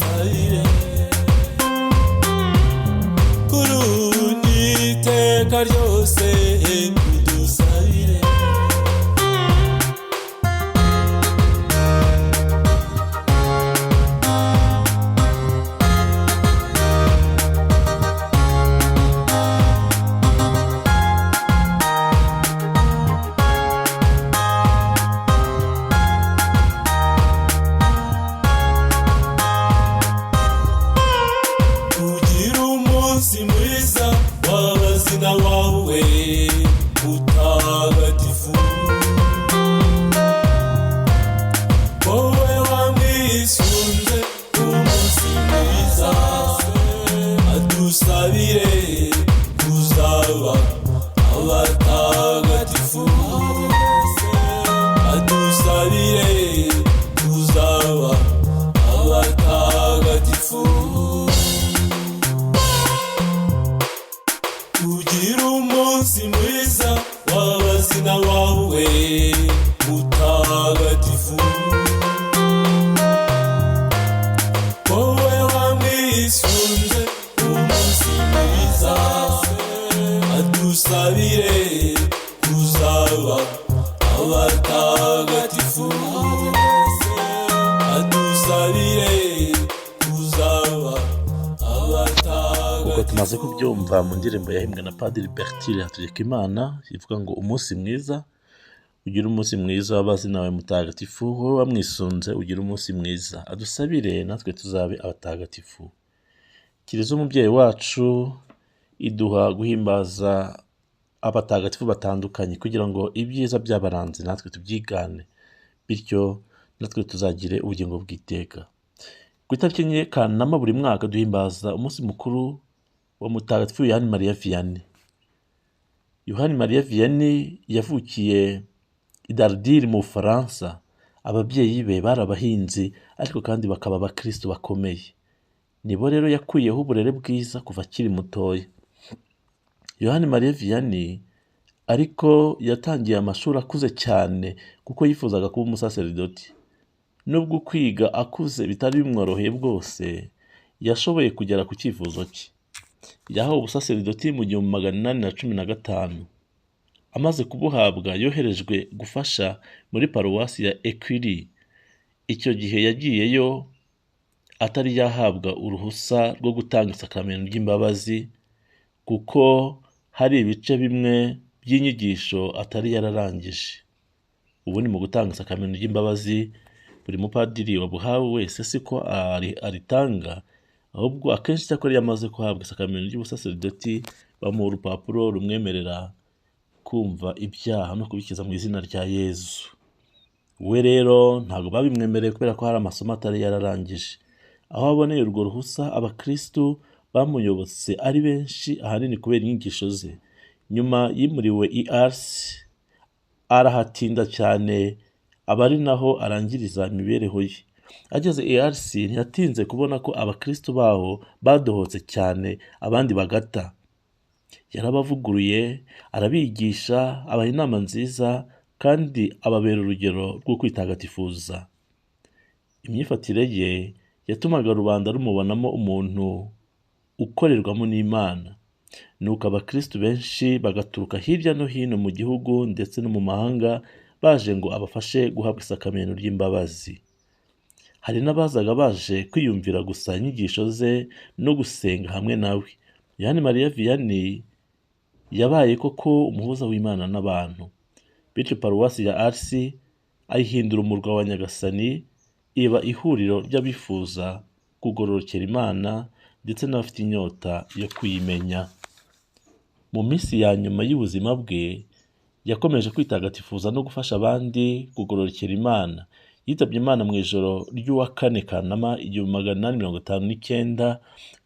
adusabire kuri ubu n'iteka ryose udusabire ugira umunsi mwiza w'abazina wawe utagatifu wowe wamwisunze umunsi mwiza adusabire kuzaba abatagatifu adusabire kuzaba abatagatifu ugira umunsi mwiza w'abazina wawe utagatifu wowe wamwisunze umunsi mwiza adusabire kuzaba abatagatifu adusabire kuzaba uko tumaze kubyumva mu ndirimbo yahimbwe na Padiri Bertile Hategekimana ivuga ngo umunsi mwiza ugira umunsi mwiza w'abazina wawe mutagatifu wowe wamwisunze ugira umunsi mwiza adusabire natwe tuzabe abatagatifu. Kiliziya umubyeyi wacu iduha guhimbaza abatagatifu batandukanye kugira ngo ibyiza byabaranze natwe tubyigane bityo natwe tuzagire ubugingo bw'iteka. Ku itariki enye Kanama buri mwaka duhimbaza umunsi mukuru wa mutagatifu Yohani Mariya Vianney. Yohani Mariya Vianney yavukiye i Dardilly mu Bufaransa. Ababyeyi be bari abahinzi ariko kandi bakaba abakristo bakomeye. Nibo rero yakuyeho uburere bwiza kuva akiri mutoya. Yohani Mariya Vianney ariko yatangiye amashuri akuze cyane kuko yifuzaga kuba umusaseridoti. Nubwo kwiga akuze bitari bimworoheye bwose, yashoboye kugera ku cyifuzo cye. Yahawe ubusaseridoti mu 1815. Amaze kubuhabwa yoherejwe gufasha muri paruwasi ya Écurie. Icyo gihe yagiyeyo atari yahabwa uruhusa rwo gutanga isakamento ry'imbabazi kuko hari ibice bimwe by'inyigisho atari yararangije. Ubundi mu gutanga isakamento ry'imbabazi buri mupadiri wabuhawe wese siko aritanga, ahubwo akenshi cyakora yamaze kuhabwa isakamento ry'ubusaseridoti bamuha urupapuro rumwemerera kumva ibyaha no kubikiza mu izina rya Yezu. We rero ntabwo babimwemereye kubera ko hari amasomo atari yararangije. Aho aboneye urwo ruhusa abakristo bamuyobotse ari benshi ahanini kubera inyigisho ze. Nyuma yimuriwe i Ars arahatinda cyane aba ari naho arangiriza imibereho ye. Ageze i Ars ntiyatinze kubona ko abakristo baho badohotse cyane abandi bagata. Yarabavuguruye, arabigisha, abaha inama nziza kandi ababera urugero rwo kwitagatifuza. Imyifatire ye yatumaga rubanda rumubonamo umuntu ukorerwamo n'Imana. Nuko abakristo benshi bagaturuka hirya no hino mu gihugu ndetse no mu mahanga baje ngo abafashe guhabwa isakamento ry'imbabazi. Hari n'abazaga baje kwiyumvira gusa inyigisho ze no gusenga hamwe nawe. Yohani Mariya Vianney yabaye koko umuhuza w'Imana n'abantu. Bityo paruwasi ya Ars ayihindura umurwa wa Nyagasani, iba ihuriro ry'abifuza kugororokera Imana ndetse n'abafite inyota yo kuyimenya. Mu minsi ya nyuma y'ubuzima bwe yakomeje kwitagatifuza no gufasha abandi kugororokera Imana. Yitabye Imana mu ijoro ry'uwa 4 Kanama 1859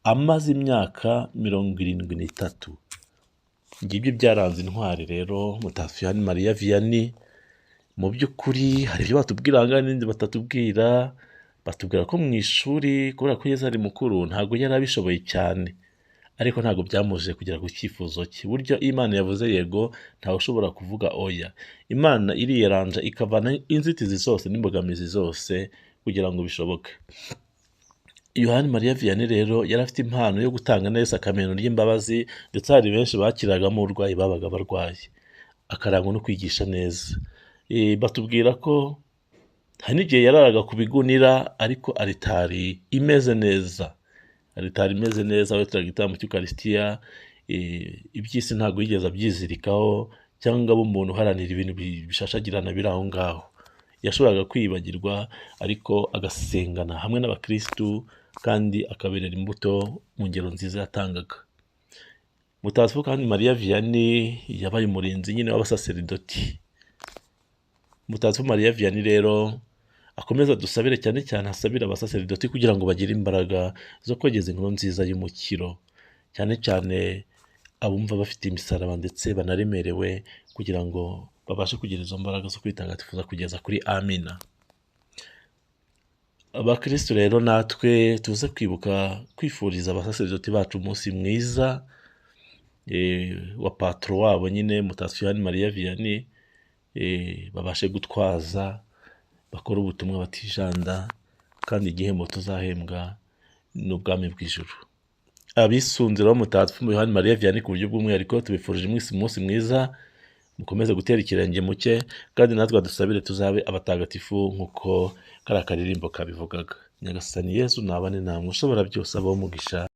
amaze imyaka 73. Ngibyo byaranze intwari rero mutagatifu Yohani Mariya Vianney. Mu by'ukuri hari ibyo batubwira n'indi batatubwira. Batubwira ko mu ishuri kubera ko Yezu ari mukuru ntabwo yari abishoboye cyane, ariko ntabwo byamuje kugera ku cyifuzo cye. Burya Imana yavuze yego ntawe ushobora kuvuga oya. Imana iriyeranja ikavana inzitizi zose n'imbogamizi zose kugira ngo bishoboke. Yohani Mariya Vianney rero yari afite impano yo gutanga neza akameno ry'imbabazi, ndetse hari benshi bakiragamo uburwayi babaga barwaye, akarangwa no kwigisha neza. Batubwira ko hari n'igihe yararaga ku bigunira, ariko aritari imeze neza, aho turaga igitambo cy'ukarisitiya, iby'isi ntabwo yigeze abyizirikaho cyangwa abe umuntu uharanira ibintu bishashagirana biri aho ngaho. Yashoboraga kwibagirwa, ariko agasengana hamwe n'abakirisitu, kandi akaberera imbuto mu ngero nziza yatangaga. Mutagatifu kandi Mariya Vianney yabaye umurinzi nyine w'abasaseridoti. Mutagatifu Mariya Vianney rero akomeza dusabire, cyane cyane asabira abasaseridoti kugira ngo bagire imbaraga zo kogeza inkuru nziza y'umukiro, cyane cyane abumva bafite imisaraba ndetse banaremerewe, kugira ngo babashe kugira izo mbaraga zo kwitagatifuza kugeza kuri amina. Abakristo rero natwe tuze kwibuka kwifuriza abasaseridoti bacu umunsi mwiza wa patro wabo nyine Mutagatifu Yohani Mariya Vianney, babashe gutwaza, bakora ubutumwa batijanda, kandi igihembo tuzahembwa n'ubwami bw'ijuru. Abisunze rero Mutagatifu Yohani Mariya Vianney ku buryo bw'umwihariko tubifurije umunsi mwiza, mukomeze gutera ikirenge muke, kandi natwe dusabire tuzabe abatagatifu nk'uko kariya karirimbo kabivugaga. Nyagasani Yesu nabane namwe, ushobora byose abaho umugisha.